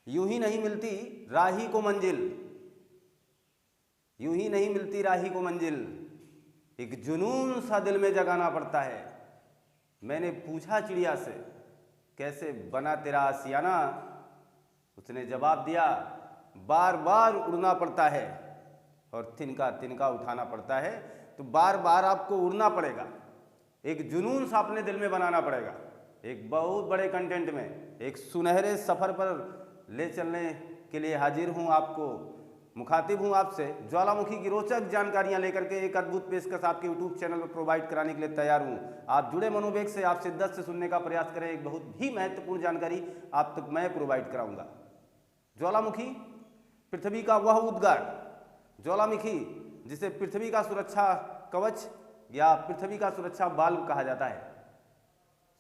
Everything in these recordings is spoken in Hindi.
यूं ही नहीं मिलती राही को मंजिल, यूं ही नहीं मिलती राही को मंजिल, एक जुनून सा दिल में जगाना पड़ता है। मैंने पूछा चिड़िया से, कैसे बना तेरा आशियाना? उसने जवाब दिया, बार बार उड़ना पड़ता है और तिनका तिनका उठाना पड़ता है। तो बार बार आपको उड़ना पड़ेगा, एक जुनून सा अपने दिल में बनाना पड़ेगा। एक बहुत बड़े कंटेंट में एक सुनहरे सफ़र पर ले चलने के लिए हाजिर हूँ, आपको मुखातिब हूँ आपसे। ज्वालामुखी की रोचक जानकारियाँ लेकर के एक अद्भुत पेशकश आपके यूट्यूब चैनल पर प्रोवाइड कराने के लिए तैयार हूँ। आप जुड़े मनोवेग से, आप शिद्दत से सुनने का प्रयास करें। एक बहुत ही महत्वपूर्ण जानकारी आप तक मैं प्रोवाइड कराऊंगा। ज्वालामुखी पृथ्वी का वह उद्गार, ज्वालामुखी जिसे पृथ्वी का सुरक्षा कवच या पृथ्वी का सुरक्षा बाल्ब कहा जाता है।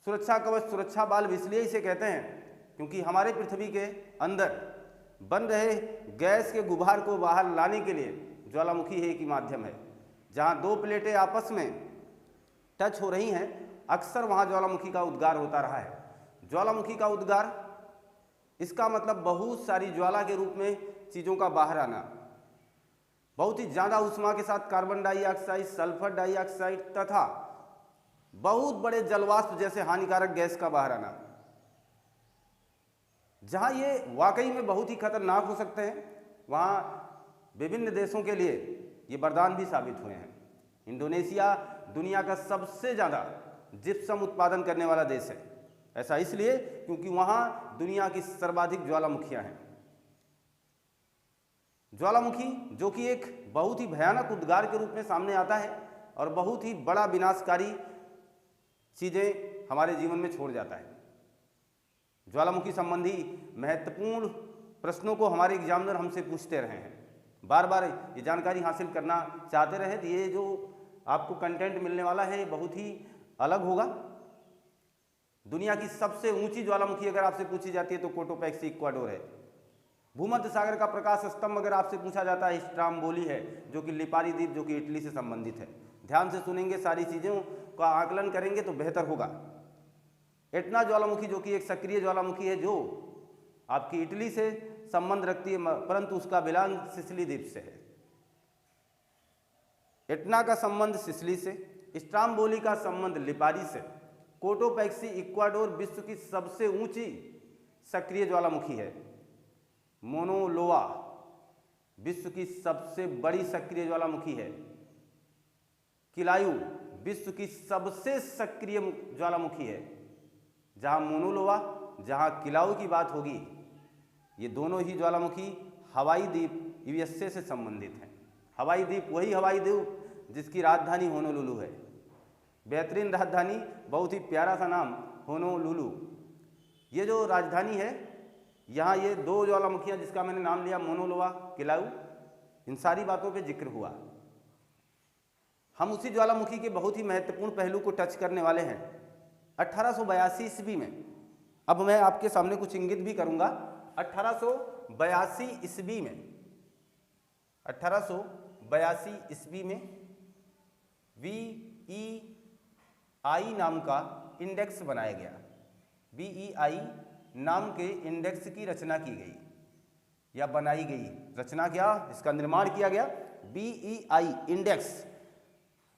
सुरक्षा कवच, सुरक्षा बाल्ब इसलिए इसे कहते हैं क्योंकि हमारे पृथ्वी के अंदर बन रहे गैस के गुबार को बाहर लाने के लिए ज्वालामुखी ही एक ही माध्यम है। जहाँ दो प्लेटें आपस में टच हो रही हैं, अक्सर वहाँ ज्वालामुखी का उद्गार होता रहा है। ज्वालामुखी का उद्गार, इसका मतलब बहुत सारी ज्वाला के रूप में चीज़ों का बाहर आना, बहुत ही ज़्यादा उष्मा के साथ कार्बन डाइऑक्साइड, सल्फर डाइऑक्साइड तथा बहुत बड़े जलवाष्प जैसे हानिकारक गैस का बाहर आना। जहाँ ये वाकई में बहुत ही खतरनाक हो सकते हैं, वहाँ विभिन्न देशों के लिए ये वरदान भी साबित हुए हैं। इंडोनेशिया दुनिया का सबसे ज़्यादा जिप्सम उत्पादन करने वाला देश है। ऐसा इसलिए क्योंकि वहाँ दुनिया की सर्वाधिक ज्वालामुखियाँ हैं। ज्वालामुखी जो कि एक बहुत ही भयानक उद्गार के रूप में सामने आता है और बहुत ही बड़ा विनाशकारी चीज़ें हमारे जीवन में छोड़ जाता है। ज्वालामुखी संबंधी महत्वपूर्ण प्रश्नों को हमारे एग्जामिनर हमसे पूछते रहे हैं, बार बार ये जानकारी हासिल करना चाहते रहे। तो ये जो आपको कंटेंट मिलने वाला है ये बहुत ही अलग होगा। दुनिया की सबसे ऊंची ज्वालामुखी अगर आपसे पूछी जाती है तो कोटोपैक्सी इक्वाडोर है। भूमध्य सागर का प्रकाश स्तंभ अगर आपसे पूछा जाता है, स्ट्राम्बोली है, जो कि लिपारी द्वीप जो कि इटली से संबंधित है। ध्यान से सुनेंगे, सारी चीज़ों का आकलन करेंगे तो बेहतर होगा। एटना ज्वालामुखी जो कि एक सक्रिय ज्वालामुखी है जो आपकी इटली से संबंध रखती है, परंतु उसका बिलांग सिसिली द्वीप से है। एटना का संबंध सिसिली से, स्ट्राम्बोली का संबंध लिपारी से। कोटोपैक्सी इक्वाडोर विश्व की सबसे ऊंची सक्रिय ज्वालामुखी है। मोनोलोआ विश्व की सबसे बड़ी सक्रिय ज्वालामुखी है। किलायू विश्व की सबसे सक्रिय ज्वालामुखी है। जहां मोनोलोआ, जहां किलाऊ की बात होगी, ये दोनों ही ज्वालामुखी हवाई द्वीप यूएसए से संबंधित हैं। हवाई द्वीप वही हवाई द्वीप जिसकी राजधानी होनोलुलु है। बेहतरीन राजधानी, बहुत ही प्यारा सा नाम होनोलुलु। ये जो राजधानी है, यहाँ ये दो ज्वालामुखियाँ जिसका मैंने नाम लिया, मोनोलोआ, किलाऊ, इन सारी बातों पे जिक्र हुआ। हम उसी ज्वालामुखी के बहुत ही महत्वपूर्ण पहलू को टच करने वाले हैं। 1882 ईस्वी में, अब मैं आपके सामने कुछ इंगित भी करूंगा। 1882 ईस्वी में, 1882 ईस्वी में VEI नाम का इंडेक्स बनाया गया। VEI नाम के इंडेक्स की रचना की गई या बनाई गई। रचना क्या, इसका निर्माण किया गया। VEI इंडेक्स,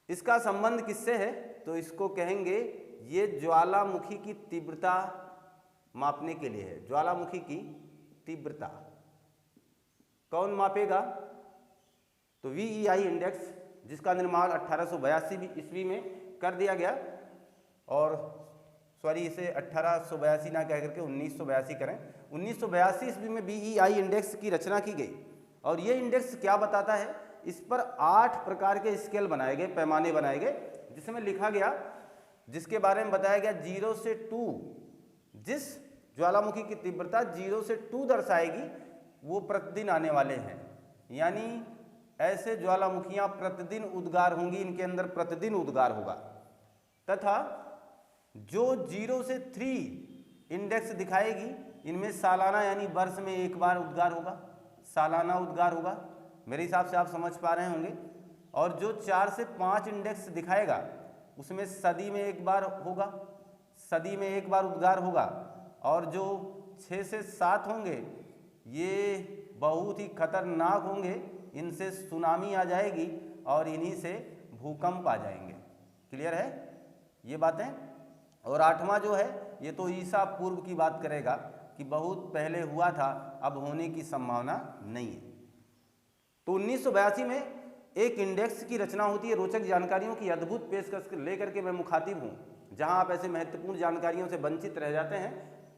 इसका संबंध किससे है तो इसको कहेंगे, ये ज्वालामुखी की तीव्रता मापने के लिए है। ज्वालामुखी की तीव्रता कौन मापेगा तो VEI इंडेक्स, जिसका निर्माण 1882 ईस्वी में कर दिया गया। और सॉरी, इसे 1882 ना कह करके 1982 करें। 1982 ईस्वी में VEI इंडेक्स की रचना की गई। और ये इंडेक्स क्या बताता है, इस पर 8 प्रकार के स्केल बनाए गए, पैमाने बनाए गए, जिसमें लिखा गया, जिसके बारे में बताया गया 0 से 2। जिस ज्वालामुखी की तीव्रता 0 से 2 दर्शाएगी वो प्रतिदिन आने वाले हैं। यानी ऐसे ज्वालामुखियां प्रतिदिन उद्गार होंगी, इनके अंदर प्रतिदिन उद्गार होगा। तथा जो 0 से 3 इंडेक्स दिखाएगी, इनमें सालाना यानी वर्ष में एक बार उद्गार होगा, सालाना उद्गार होगा। मेरे हिसाब से आप समझ पा रहे होंगे। और जो 4 से 5 इंडेक्स दिखाएगा उसमें सदी में एक बार होगा, सदी में एक बार उद्गार होगा। और जो 6 से 7 होंगे ये बहुत ही खतरनाक होंगे, इनसे सुनामी आ जाएगी और इन्हीं से भूकंप आ जाएंगे। क्लियर है ये बातें। और 8वां जो है ये तो ईसा पूर्व की बात करेगा कि बहुत पहले हुआ था, अब होने की संभावना नहीं है। तो 1982 में एक इंडेक्स की रचना होती है, रोचक जानकारियों की अद्भुत पेशकश लेकर के मैं मुखातिब हूँ। जहाँ आप ऐसे महत्वपूर्ण जानकारियों से वंचित रह जाते हैं,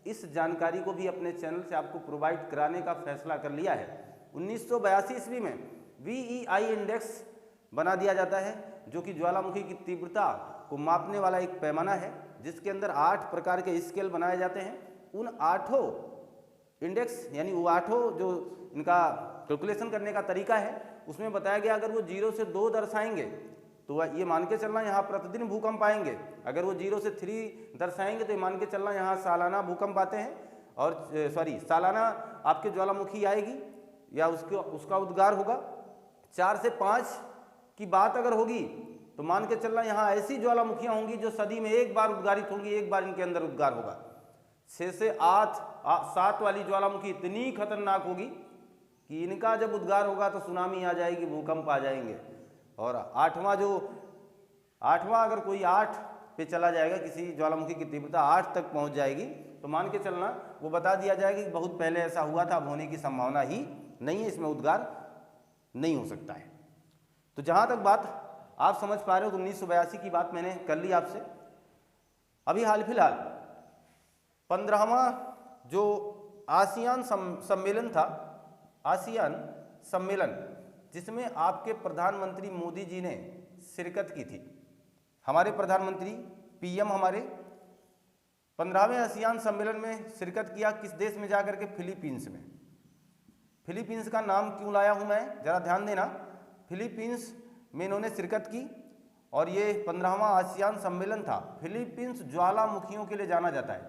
इस जानकारी को भी अपने चैनल से आपको प्रोवाइड कराने का फैसला कर लिया है। 1982 ईस्वी में VEI इंडेक्स बना दिया जाता है, जो कि ज्वालामुखी की तीव्रता को मापने वाला एक पैमाना है, जिसके अंदर 8 प्रकार के स्केल बनाए जाते हैं। उन 8 इंडेक्स यानी वो 8 जो इनका कैलकुलेशन करने का तरीका है, उसमें बताया गया अगर वो 0 से 2 दर्शाएंगे तो ये मान के चलना यहाँ प्रतिदिन भूकंप आएंगे। अगर वो 0 से 3 दर्शाएंगे तो ये मान के चलना यहाँ सालाना भूकंप आते हैं, और सालाना आपके ज्वालामुखी आएगी या उसका उद्गार होगा। 4 से 5 की बात अगर होगी तो मान के चलना यहाँ ऐसी ज्वालामुखियाँ होंगी जो सदी में एक बार उद्गारित होंगी, एक बार इनके अंदर उद्गार होगा। 6 से 7 वाली ज्वालामुखी इतनी खतरनाक होगी कि इनका जब उद्गार होगा तो सुनामी आ जाएगी, भूकंप आ जाएंगे। और 8वां अगर कोई 8 पे चला जाएगा, किसी ज्वालामुखी की तीव्रता 8 तक पहुंच जाएगी तो मान के चलना वो बता दिया जाएगा कि बहुत पहले ऐसा हुआ था, अब होने की संभावना ही नहीं है, इसमें उद्गार नहीं हो सकता है। तो जहाँ तक बात आप समझ पा रहे हो तो 1982 की बात मैंने कर ली आपसे। अभी हाल फिलहाल 15वां जो आसियान सम्मेलन था, आसियान सम्मेलन, जिसमें आपके प्रधानमंत्री मोदी जी ने शिरकत की थी। हमारे प्रधानमंत्री PM हमारे 15वें आसियान सम्मेलन में शिरकत किया। किस देश में जाकर के? फिलीपींस में। फिलीपींस का नाम क्यों लाया हूं मैं, जरा ध्यान देना। फिलीपींस में इन्होंने शिरकत की और ये 15वां आसियान सम्मेलन था। फिलीपींस ज्वालामुखियों के लिए जाना जाता है,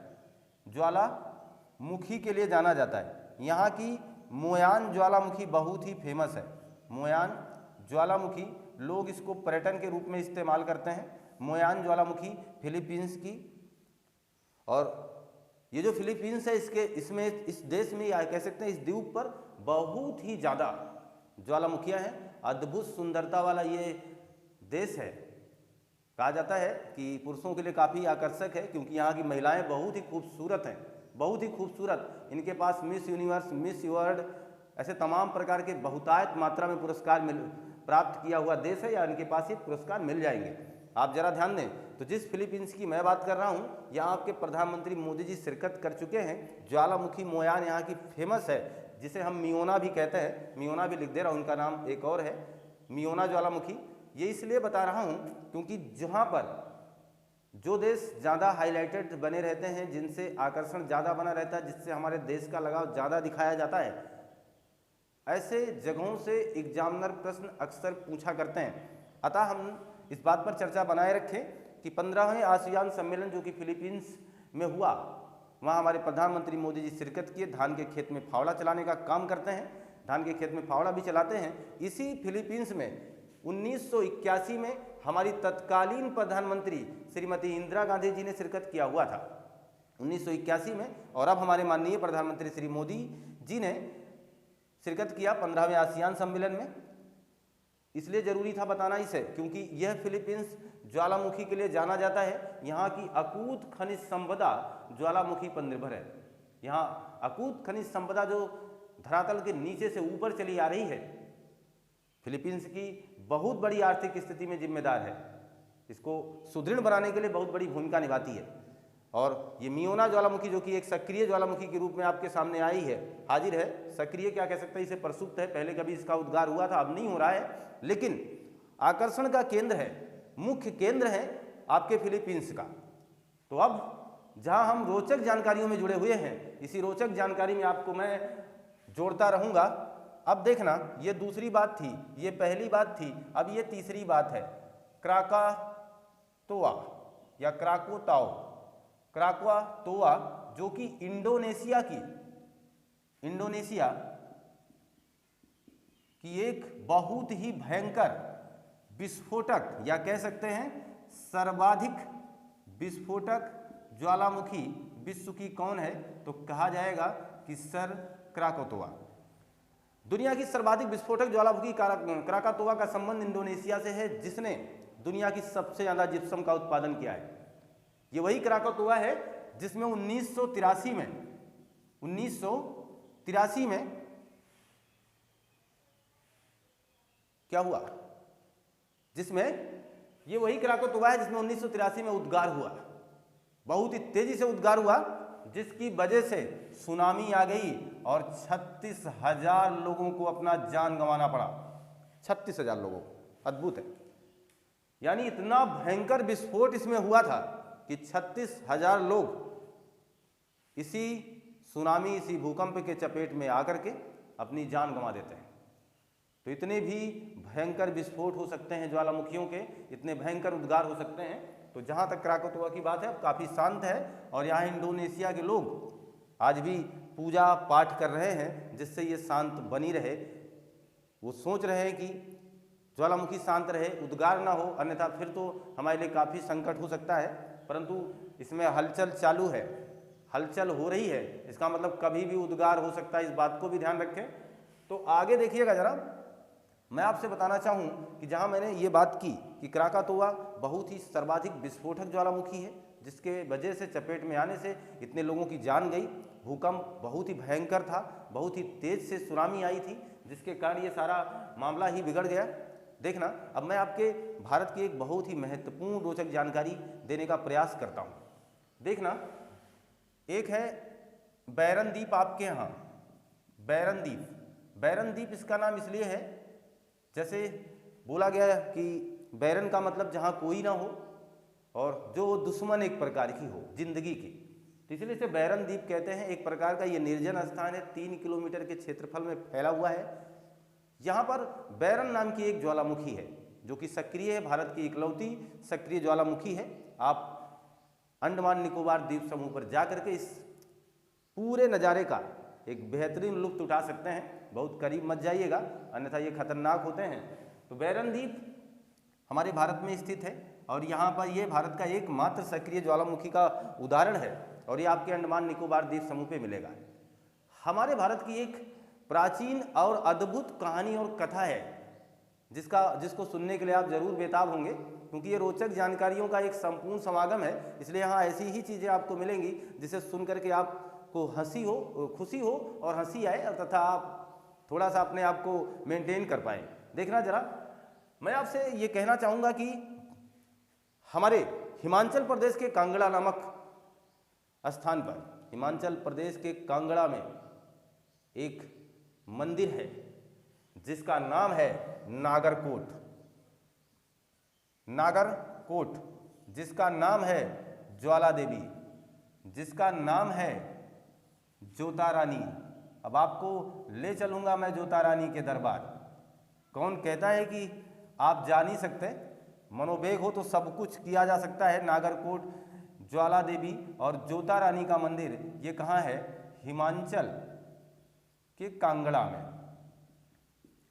ज्वालामुखी के लिए जाना जाता है। यहाँ की मोयान ज्वालामुखी बहुत ही फेमस है। मोयान ज्वालामुखी, लोग इसको पर्यटन के रूप में इस्तेमाल करते हैं। मोयान ज्वालामुखी फिलीपींस की, और ये जो फिलीपींस है इस देश में या कह सकते हैं इस द्वीप पर बहुत ही ज़्यादा ज्वालामुखियाँ हैं। अद्भुत सुंदरता वाला ये देश है। कहा जाता है कि पुरुषों के लिए काफ़ी आकर्षक है, क्योंकि यहाँ की महिलाएं बहुत ही खूबसूरत हैं, बहुत ही खूबसूरत। इनके पास मिस यूनिवर्स, मिस वर्ल्ड, ऐसे तमाम प्रकार के बहुतायत मात्रा में पुरस्कार प्राप्त किया हुआ देश है, या इनके पास ये पुरस्कार मिल जाएंगे। आप जरा ध्यान दें तो जिस फिलीपींस की मैं बात कर रहा हूँ, यहाँ आपके प्रधानमंत्री मोदी जी शिरकत कर चुके हैं। ज्वालामुखी मोयान यहाँ की फेमस है, जिसे हम मियोना भी कहते हैं। मियोना भी लिख दे रहा हूँ, उनका नाम एक और है, मियोना ज्वालामुखी। ये इसलिए बता रहा हूँ क्योंकि जहाँ पर जो देश ज़्यादा हाईलाइटेड बने रहते हैं, जिनसे आकर्षण ज़्यादा बना रहता है, जिससे हमारे देश का लगाव ज़्यादा दिखाया जाता है, ऐसे जगहों से एग्जामिनर प्रश्न अक्सर पूछा करते हैं। अतः हम इस बात पर चर्चा बनाए रखें कि 15वें आसियान सम्मेलन जो कि फिलीपींस में हुआ, वहाँ हमारे प्रधानमंत्री मोदी जी शिरकत किए। धान के खेत में फावड़ा चलाने का काम करते हैं, धान के खेत में फावड़ा भी चलाते हैं। इसी फिलीपींस में 1981 में हमारी तत्कालीन प्रधानमंत्री श्रीमती इंदिरा गांधी जी ने शिरकत किया हुआ था 1981 में, और अब हमारे माननीय प्रधानमंत्री श्री मोदी जी ने शिरकत किया 15वें आसियान सम्मेलन में। इसलिए जरूरी था बताना इसे, क्योंकि यह फिलीपींस ज्वालामुखी के लिए जाना जाता है। यहाँ की अकूत खनिज संपदा ज्वालामुखी पर निर्भर है। यहाँ अकूत खनिज संपदा जो धरातल के नीचे से ऊपर चली आ रही है, फिलीपींस की बहुत बड़ी आर्थिक स्थिति में जिम्मेदार है। इसको सुदृढ़ बनाने के लिए बहुत बड़ी भूमिका निभाती है। और ये मियोना ज्वालामुखी जो कि एक सक्रिय ज्वालामुखी के रूप में आपके सामने आई है, हाजिर है, सक्रिय क्या कह सकते हैं, इसे प्रसुप्त है, पहले कभी इसका उद्गार हुआ था, अब नहीं हो रहा है, लेकिन आकर्षण का केंद्र है, मुख्य केंद्र है आपके फिलीपींस का। तो अब जहां हम रोचक जानकारियों में जुड़े हुए हैं, इसी रोचक जानकारी में आपको मैं जोड़ता रहूंगा। अब देखना, ये दूसरी बात थी, ये पहली बात थी, अब ये तीसरी बात है। क्राकातोआ या क्राकातोआ जो कि इंडोनेशिया की एक बहुत ही भयंकर विस्फोटक या कह सकते हैं सर्वाधिक विस्फोटक ज्वालामुखी विश्व की कौन है, तो कहा जाएगा किस्सर क्राकोतोआ। दुनिया की सर्वाधिक विस्फोटक ज्वालामुखी क्राकातोआ का संबंध इंडोनेशिया से है, जिसने दुनिया की सबसे ज्यादा जिप्सम का उत्पादन किया है। ये वही क्राकातोआ है जिसमें 1983 में क्या हुआ, जिसमें ये वही क्राकातोआ है जिसमें 1983 में उद्गार हुआ, बहुत ही तेजी से उद्गार हुआ, जिसकी वजह से सुनामी आ गई और 36,000 लोगों को अपना जान गंवाना पड़ा। 36,000 लोगों को, अद्भुत है। यानी इतना भयंकर विस्फोट इसमें हुआ था कि 36,000 लोग इसी सुनामी, इसी भूकंप के चपेट में आकर के अपनी जान गंवा देते हैं। तो इतने भी भयंकर विस्फोट हो सकते हैं ज्वालामुखियों के, इतने भयंकर उद्गार हो सकते हैं। तो जहाँ तक क्राकातोआ की बात है, अब काफ़ी शांत है और यहाँ इंडोनेशिया के लोग आज भी पूजा पाठ कर रहे हैं, जिससे ये शांत बनी रहे। वो सोच रहे हैं कि ज्वालामुखी शांत रहे, उद्गार ना हो, अन्यथा फिर तो हमारे लिए काफ़ी संकट हो सकता है। परंतु इसमें हलचल चालू है, हलचल हो रही है, इसका मतलब कभी भी उद्गार हो सकता है, इस बात को भी ध्यान रखें। तो आगे देखिएगा जरा, मैं आपसे बताना चाहूँ कि जहाँ मैंने ये बात की कि क्राकातोआ बहुत ही सर्वाधिक विस्फोटक ज्वालामुखी है, जिसके वजह से चपेट में आने से इतने लोगों की जान गई। भूकंप बहुत ही भयंकर था, बहुत ही तेज से सुनामी आई थी, जिसके कारण ये सारा मामला ही बिगड़ गया। देखना, अब मैं आपके भारत की एक बहुत ही महत्वपूर्ण रोचक जानकारी देने का प्रयास करता हूँ। देखना, एक है बैरन द्वीप आपके यहाँ, बैरन द्वीप। बैरन द्वीप इसका नाम इसलिए है, जैसे बोला गया कि बैरन का मतलब जहाँ कोई ना हो और जो दुश्मन एक प्रकार की हो जिंदगी की, तो इसलिए इसे बैरन द्वीप कहते हैं। एक प्रकार का ये निर्जन स्थान है, 3 किलोमीटर के क्षेत्रफल में फैला हुआ है। यहाँ पर बैरन नाम की एक ज्वालामुखी है जो कि सक्रिय है, भारत की इकलौती सक्रिय ज्वालामुखी है। आप अंडमान निकोबार द्वीप समूह पर जाकर के इस पूरे नज़ारे का एक बेहतरीन लुत्फ उठा सकते हैं। बहुत करीब मत जाइएगा, अन्यथा ये खतरनाक होते हैं। तो बैरन द्वीप हमारे भारत में स्थित है और यहाँ पर ये भारत का एकमात्र सक्रिय ज्वालामुखी का उदाहरण है और ये आपके अंडमान निकोबार द्वीप समूह पे मिलेगा। हमारे भारत की एक प्राचीन और अद्भुत कहानी और कथा है, जिसको सुनने के लिए आप जरूर बेताब होंगे, क्योंकि ये रोचक जानकारियों का एक संपूर्ण समागम है। इसलिए यहाँ ऐसी ही चीज़ें आपको मिलेंगी जिसे सुन करके आपको हंसी हो, खुशी हो और हंसी आए, और तथा आप थोड़ा सा अपने आप को मेंटेन कर पाएँ। देखना जरा, मैं आपसे ये कहना चाहूँगा कि हमारे हिमाचल प्रदेश के कांगड़ा नामक स्थान पर, हिमाचल प्रदेश के कांगड़ा में एक मंदिर है जिसका नाम है नागरकोट। नागरकोट, जिसका नाम है ज्वाला देवी, जिसका नाम है जोता रानी। अब आपको ले चलूँगा मैं जोता रानी के दरबार। कौन कहता है कि आप जा नहीं सकते? मनोवेग हो तो सब कुछ किया जा सकता है। नागरकोट, ज्वाला देवी और जोता रानी का मंदिर ये कहाँ है? हिमाचल के कांगड़ा में।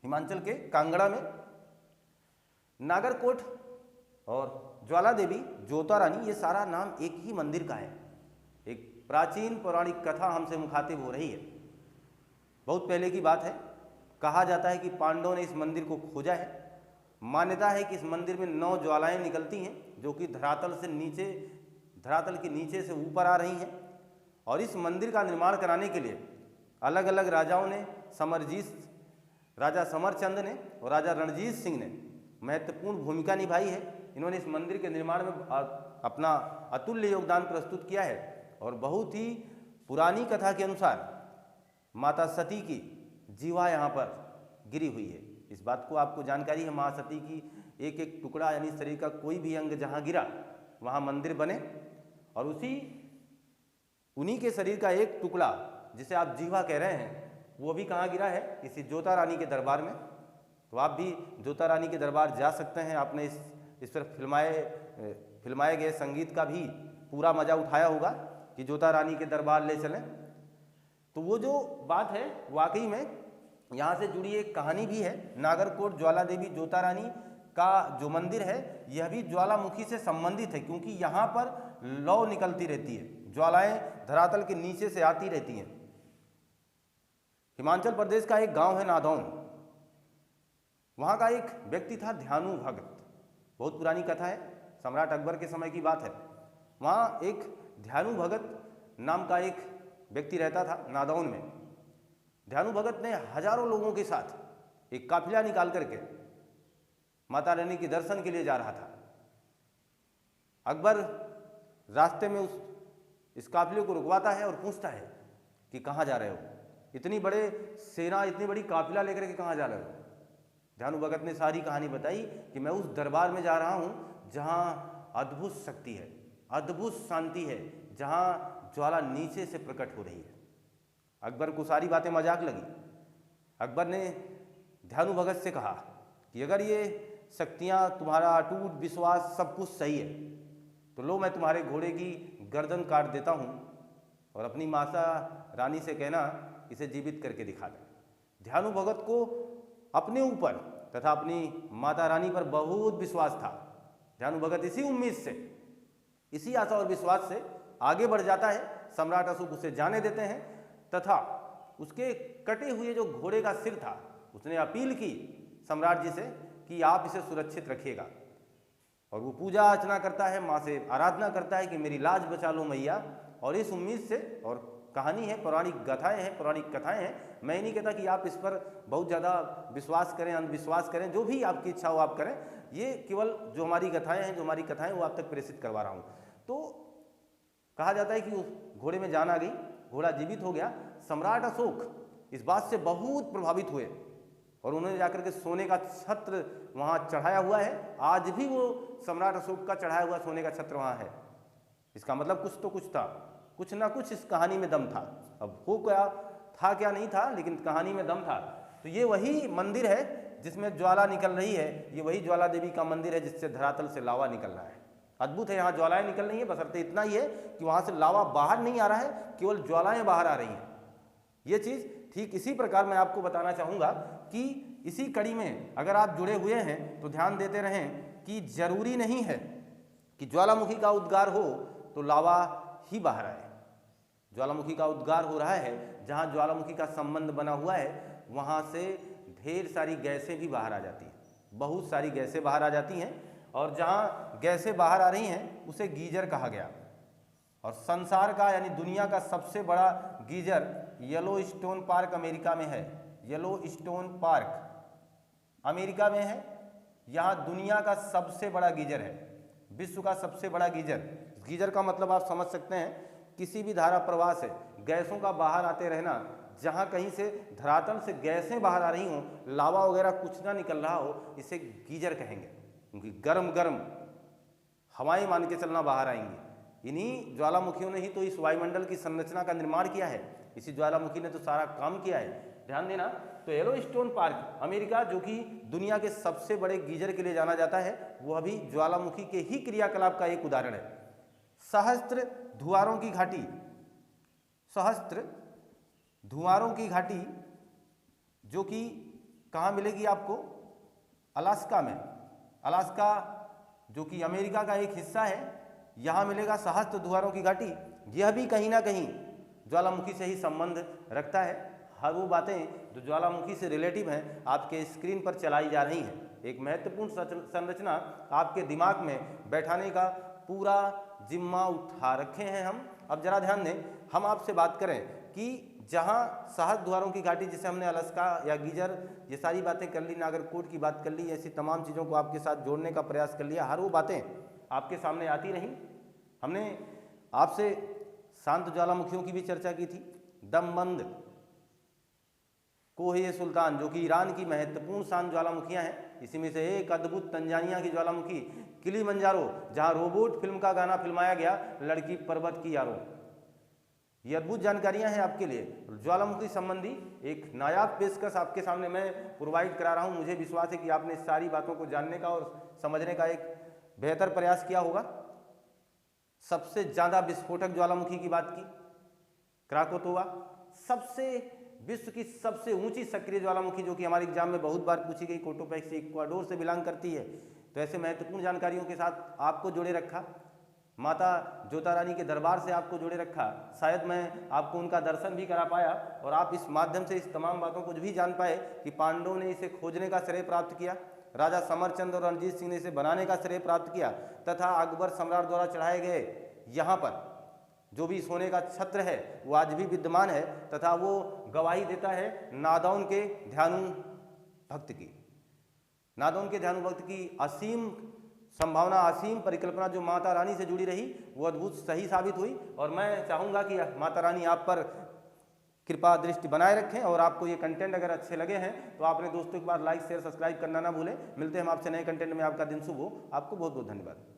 हिमाचल के कांगड़ा में नागरकोट और ज्वाला देवी, जोता रानी, ये सारा नाम एक ही मंदिर का है। एक प्राचीन पौराणिक कथा हमसे मुखातिब हो रही है। बहुत पहले की बात है। कहा जाता है कि पांडवों ने इस मंदिर को खोजा है। मान्यता है कि इस मंदिर में 9 ज्वालाएं निकलती हैं जो कि धरातल के नीचे से ऊपर आ रही हैं। और इस मंदिर का निर्माण कराने के लिए अलग अलग राजाओं ने, राजा समरचंद ने और राजा रणजीत सिंह ने महत्वपूर्ण भूमिका निभाई है। इन्होंने इस मंदिर के निर्माण में अपना अतुल्य योगदान प्रस्तुत किया है। और बहुत ही पुरानी कथा के अनुसार माता सती की जीवा यहाँ पर गिरी हुई है। इस बात को आपको जानकारी है, माँ सती की एक एक टुकड़ा यानी शरीर का कोई भी अंग जहाँ गिरा वहाँ मंदिर बने, और उन्हीं के शरीर का एक टुकड़ा जिसे आप जीवा कह रहे हैं वो भी कहाँ गिरा है? इसी जोता रानी के दरबार में। तो आप भी जोता रानी के दरबार जा सकते हैं। आपने इस पर फिल्माए गए संगीत का भी पूरा मज़ा उठाया होगा कि जोता रानी के दरबार ले चलें। तो वो जो बात है वाकई में यहाँ से जुड़ी एक कहानी भी है। नागरकोट ज्वाला देवी जोता रानी का जो मंदिर है यह भी ज्वालामुखी से संबंधित है, क्योंकि यहाँ पर लौ निकलती रहती है, ज्वालाएं धरातल के नीचे से आती रहती हैं। हिमाचल प्रदेश का एक गांव है नादौन, वहाँ का एक व्यक्ति था ध्यानु भगत। बहुत पुरानी कथा है, सम्राट अकबर के समय की बात है। वहाँ एक ध्यानु भगत नाम का एक व्यक्ति रहता था नादौन में। ध्यानु भगत ने हजारों लोगों के साथ एक काफिला निकाल करके माता रानी के दर्शन के लिए जा रहा था। अकबर रास्ते में इस काफिले को रुकवाता है और पूछता है कि कहाँ जा रहे हो, इतनी बड़े सेना, इतनी बड़ी काफिला लेकर के कहाँ जा रहे हो। ध्यानु भगत ने सारी कहानी बताई कि मैं उस दरबार में जा रहा हूँ जहाँ अद्भुत शक्ति है, अद्भुत शांति है, जहाँ ज्वाला नीचे से प्रकट हो रही है। अकबर को सारी बातें मजाक लगी। अकबर ने ध्यानु भगत से कहा कि अगर ये शक्तियाँ, तुम्हारा अटूट विश्वास सब कुछ सही है तो लो, मैं तुम्हारे घोड़े की गर्दन काट देता हूँ और अपनी माता रानी से कहना इसे जीवित करके दिखा दे। ध्यानु भगत को अपने ऊपर तथा अपनी माता रानी पर बहुत विश्वास था। ध्यानु भगत इसी उम्मीद से, इसी आशा और विश्वास से आगे बढ़ जाता है। सम्राट अशोक उसे जाने देते हैं तथा उसके कटे हुए जो घोड़े का सिर था, उसने अपील की सम्राट जी से कि आप इसे सुरक्षित रखिएगा। और वो पूजा अर्चना करता है, माँ से आराधना करता है कि मेरी लाज बचा लो मैया। और इस उम्मीद से, और कहानी है, पौराणिक गाथाएं हैं, पौराणिक कथाएं हैं, मैं नहीं कहता कि आप इस पर बहुत ज़्यादा विश्वास करें, अंधविश्वास करें, जो भी आपकी इच्छा हो आप करें। ये केवल जो हमारी गाथाएं हैं, जो हमारी कथाएं, वो आप तक प्रेषित करवा रहा हूँ। तो कहा जाता है कि उस घोड़े में जान आ गई, घोड़ा जीवित हो गया। सम्राट अशोक इस बात से बहुत प्रभावित हुए और उन्होंने जाकर के सोने का छत्र वहाँ चढ़ाया हुआ है। आज भी वो सम्राट अशोक का चढ़ाया हुआ सोने का छत्र वहाँ है। इसका मतलब कुछ तो कुछ था, कुछ ना कुछ इस कहानी में दम था। अब हो क्या था, क्या नहीं था, लेकिन कहानी में दम था। तो ये वही मंदिर है जिसमें ज्वाला निकल रही है, ये वही ज्वाला देवी का मंदिर है जिससे धरातल से लावा निकल रहा है। अद्भुत है, यहाँ ज्वालाएं निकल रही है, बशर्ते इतना ही है कि वहाँ से लावा बाहर नहीं आ रहा है, केवल ज्वालाएं बाहर आ रही हैं। ये चीज़ ठीक इसी प्रकार मैं आपको बताना चाहूँगा कि इसी कड़ी में अगर आप जुड़े हुए हैं तो ध्यान देते रहें कि जरूरी नहीं है कि ज्वालामुखी का उद्गार हो तो लावा ही बाहर आए। ज्वालामुखी का उद्गार हो रहा है, जहाँ ज्वालामुखी का संबंध बना हुआ है वहाँ से ढेर सारी गैसें भी बाहर आ जाती हैं, बहुत सारी गैसें बाहर आ जाती हैं। और जहाँ गैसें बाहर आ रही हैं उसे गीजर कहा गया। और संसार का यानी दुनिया का सबसे बड़ा geyser yellow stone park America में है। येलो स्टोन पार्क अमेरिका में है। यहाँ दुनिया का सबसे बड़ा गीजर है, विश्व का सबसे बड़ा गीजर। गीजर का मतलब आप समझ सकते हैं, किसी भी धारा प्रवाह से गैसों का बाहर आते रहना। जहाँ कहीं से धरातल से गैसें बाहर आ रही हों, लावा वगैरह कुछ ना निकल रहा हो, इसे गीजर कहेंगे, क्योंकि गर्म गर्म हवाएं मान के चलना बाहर आएंगी। इन्हीं ज्वालामुखियों ने ही तो इस वायुमंडल की संरचना का निर्माण किया है, इसी ज्वालामुखी ने तो सारा काम किया है। ध्यान देना। तो येलो स्टोन पार्क अमेरिका, जो कि दुनिया के सबसे बड़े गीजर के लिए जाना जाता है, वो अभी ज्वालामुखी के ही क्रियाकलाप का एक उदाहरण है। सहस्त्र धुआरों की घाटी, सहस्त्र धुआरों की घाटी जो कि कहाँ मिलेगी आपको? अलास्का में। अलास्का जो कि अमेरिका का एक हिस्सा है, यहाँ मिलेगा सहस्त्र धुआरों की घाटी। यह भी कहीं ना कहीं ज्वालामुखी से ही संबंध रखता है। हर वो बातें जो ज्वालामुखी से रिलेटिव हैं आपके स्क्रीन पर चलाई जा रही हैं। एक महत्वपूर्ण संरचना आपके दिमाग में बैठाने का पूरा जिम्मा उठा रखे हैं हम। अब जरा ध्यान दें, हम आपसे बात करें कि जहाँ सहस्त्र द्वारों की घाटी, जिसे हमने अलास्का या गीजर, ये सारी बातें कर ली, नागरकोट की बात कर ली, ऐसी तमाम चीज़ों को आपके साथ जोड़ने का प्रयास कर लिया। हर वो बातें आपके सामने आती रहीं। हमने आपसे शांत ज्वालामुखियों की भी चर्चा की थी। दमबंद, कोहे सुल्तान, जो कि ईरान की महत्वपूर्ण शांत ज्वालामुखियाँ हैं। इसी में से एक अद्भुत तंजानिया की ज्वालामुखी किलिमंजारो, जहाँ रोबोट फिल्म का गाना फिल्माया गया, लड़की पर्वत की यारो। ये अद्भुत जानकारियां हैं आपके लिए। ज्वालामुखी संबंधी एक नायाब पेशकश आपके सामने मैं प्रोवाइड करा रहा हूं। मुझे विश्वास है कि आपने इस सारी बातों को जानने का और समझने का एक बेहतर प्रयास किया होगा। सबसे ज़्यादा विस्फोटक ज्वालामुखी की बात की, क्राकोतोवा। सबसे विश्व की सबसे ऊंची सक्रिय ज्वालामुखी, जो कि हमारे एग्जाम में बहुत बार पूछी गई, कोटोपैक्सी इक्वाडोर से बिलोंग करती है। तो ऐसे महत्वपूर्ण जानकारियों के साथ आपको जोड़े रखा। माता जोता रानी के दरबार से आपको जोड़े रखा। शायद मैं आपको उनका दर्शन भी करा पाया और आप इस माध्यम से इस तमाम बातों को भी जान पाए कि पांडवों ने इसे खोजने का श्रेय प्राप्त किया, राजा समरचंद और रणजीत सिंह ने इसे बनाने का श्रेय प्राप्त किया, तथा अकबर सम्राट द्वारा चढ़ाए गए यहाँ पर जो भी सोने का छत्र है वो आज भी विद्यमान है, तथा वो गवाही देता है नादौन के ध्यानु भक्त की। नादौन के ध्यानु भक्त की असीम संभावना, असीम परिकल्पना जो माता रानी से जुड़ी रही वो अद्भुत सही साबित हुई। और मैं चाहूँगा कि माता रानी आप पर कृपा दृष्टि बनाए रखें, और आपको ये कंटेंट अगर अच्छे लगे हैं तो आप अपने दोस्तों के बाद लाइक शेयर सब्सक्राइब करना ना भूलें। मिलते हैं हम आपसे नए कंटेंट में। आपका दिन शुभ हो। आपको बहुत बहुत धन्यवाद।